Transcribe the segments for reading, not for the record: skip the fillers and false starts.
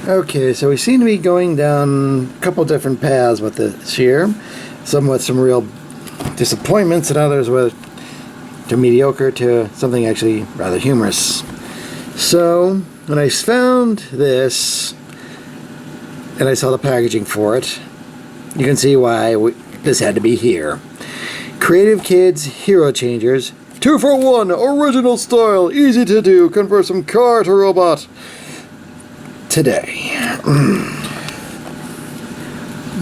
Okay, so we seem to be going down a couple different paths with this here. Some with some real disappointments, and others with to mediocre to something actually rather humorous. So, when I found this, and I saw the packaging for it, you can see why this had to be here. Creative Kids Hero Changers, 2 for 1, original style, easy to do, convert from car to robot. Today.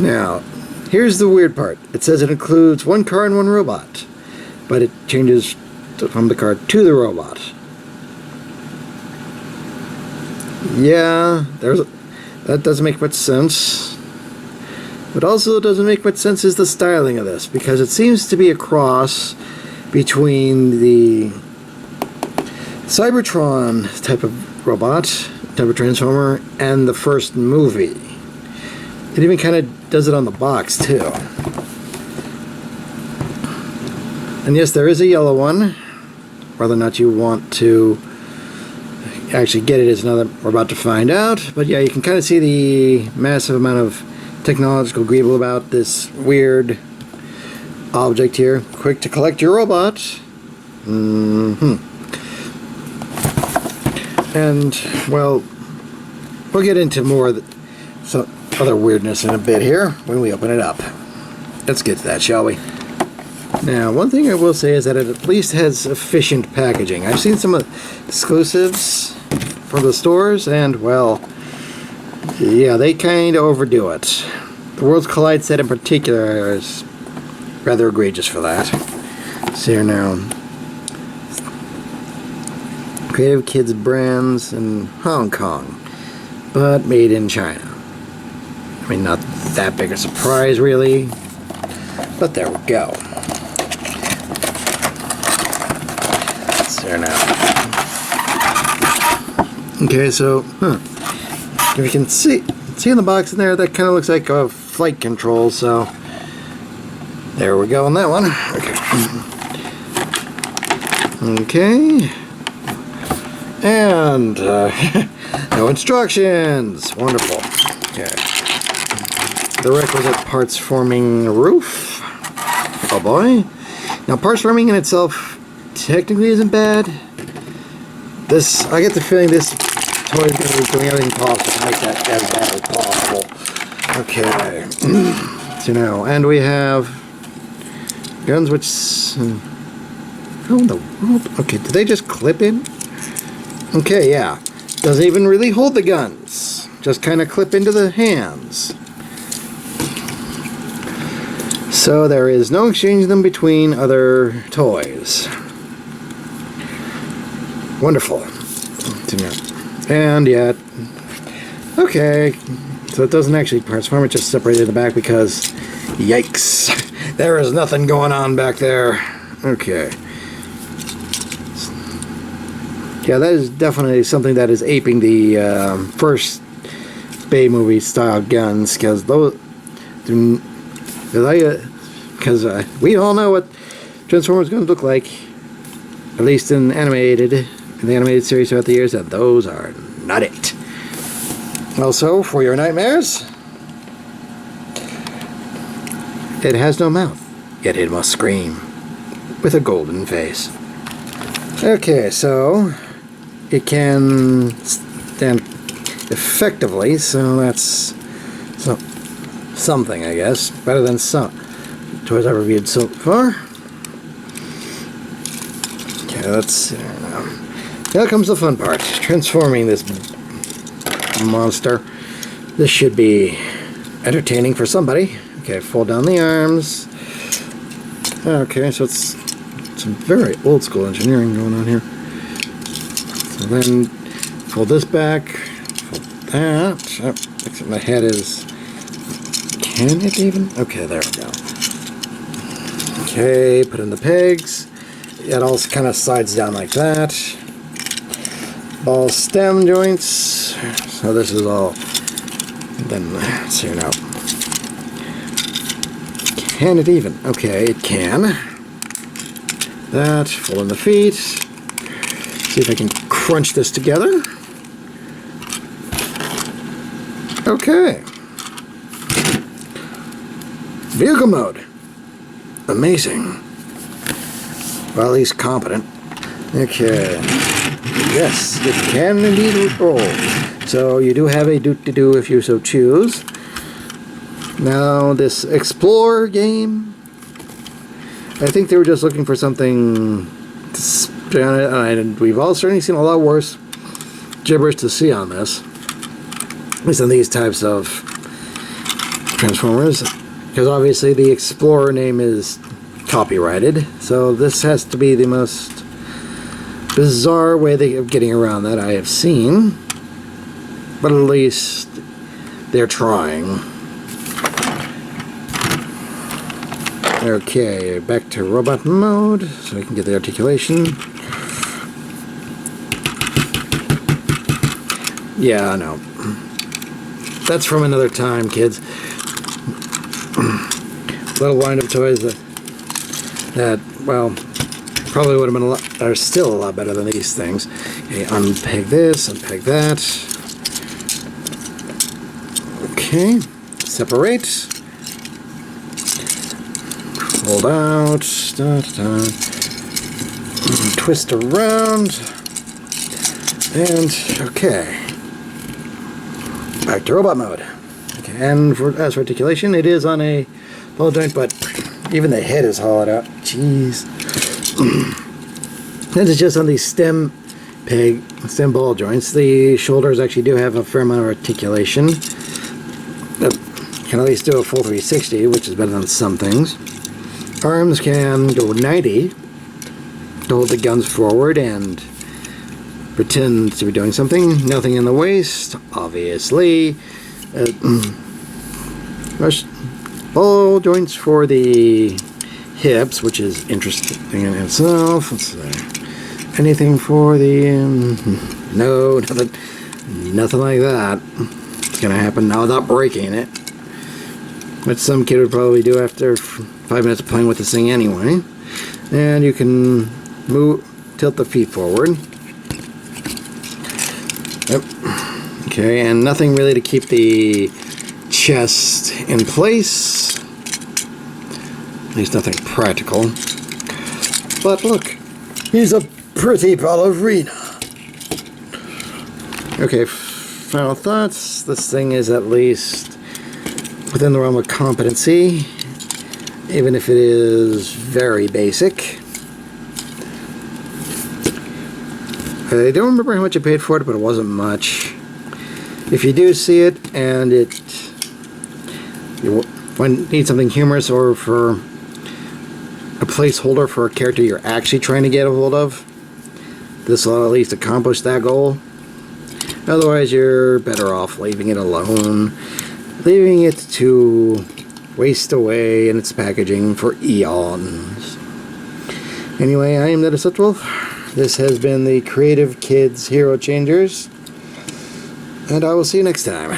Now, here's the weird part. It says it includes 1 car and 1 robot, but it changes from the car to the robot. Yeah, that doesn't make much sense. What also doesn't make much sense is the styling of this, because it seems to be a cross between the Cybertron type of robot, type of transformer, and the first movie. It even kind of does it on the box too. And yes, there is a yellow one. Whether or not you want to actually get it is another we're about to find out. But yeah, you can kind of see the massive amount of technological greeble about this weird object here. Quick to collect your robot. And, well, we'll get into more some other weirdness in a bit here when we open it up. Let's get to that, shall we? Now, one thing I will say is that it at least has efficient packaging. I've seen some exclusives from the stores, and, well, yeah, they kind of overdo it. The Worlds Collide set in particular is rather egregious for that. See here now. Creative Kids brands in Hong Kong, but made in China. I mean, not that big a surprise, really, but there we go. See here now. Okay, so, if you can see in the box in there, that kind of looks like a flight control, so there we go on that one. Okay. And no instructions. Wonderful. Okay. The requisite parts forming roof. Oh boy. Now, parts forming in itself technically isn't bad. I get the feeling this toy is going to be doing everything possible to make that as bad as possible. Okay. So now, and we have guns which... how in the world? Okay, did they just clip in? Okay, yeah. Doesn't even really hold the guns. Just kind of clip into the hands. So there is no exchanging them between other toys. Wonderful. And yet... Okay. So it doesn't actually transform, it just separated in the back because... Yikes. There is nothing going on back there. Okay. Yeah, that is definitely something that is aping the first Bay movie style guns, because we all know what Transformers is going to look like, at least in the animated series throughout the years, that those are not it. Also, for your nightmares, it has no mouth, yet it must scream with a golden face. Okay, so it can stand effectively, so that's something, I guess. Better than some toys I've reviewed so far. Okay, let's see now. Now comes the fun part. Transforming this monster. This should be entertaining for somebody. Okay, fold down the arms. Okay, so it's some very old school engineering going on here. So then fold this back, fold that. Oh, my head is... Can it even? Okay, there we go. Okay, put in the pegs. It all kind of slides down like that. Ball stem joints. So this is all... Then, let's see now. Can it even? Okay, it can. That, fold in the feet. See if I can crunch this together. Okay. Vehicle mode. Amazing. Well, at least competent. Okay. Yes, it can indeed roll. So you do have a do if you so choose. Now this Explore game, I think they were just looking for something to spin on it, and we've all certainly seen a lot worse gibberish to see on this. At least on these types of Transformers. Because obviously the Explorer name is copyrighted, so this has to be the most bizarre way of getting around that I have seen. But at least they're trying. Okay, back to robot mode, so we can get the articulation. Yeah, I know. That's from another time, kids. Little wind-up toys that, well, probably would have been a lot, are still a lot better than these things. Okay, unpeg this, unpeg that. Okay, separate. Fold out. Twist around. And, okay. Back to robot mode. Okay, and as for articulation, it is on a ball joint, but even the head is hollowed out. Jeez. This is just on these stem ball joints. The shoulders actually do have a fair amount of articulation. Can at least do a full 360, which is better than some things. Arms can go 90 to hold the guns forward and pretend to be doing something. Nothing in the waist, obviously. Ball joints for the hips, which is interesting in itself. Let's see. Anything for the... no, nothing like that. It's going to happen now without breaking it. Which some kid would probably do after 5 minutes of playing with this thing anyway. And you can tilt the feet forward. Yep. Okay, and nothing really to keep the chest in place. At least nothing practical. But look, he's a pretty ballerina. Okay, final thoughts. This thing is at least within the realm of competency, even if it is very basic. I don't remember how much I paid for it, but it wasn't much. If you do see it and you need something humorous or for a placeholder for a character you're actually trying to get a hold of, this will at least accomplish that goal. Otherwise, you're better off leaving it alone. Leaving it to waste away in its packaging for eons. Anyway, I am the Deceptiwolf. This has been the Creative Kids Hero Changers. And I will see you next time.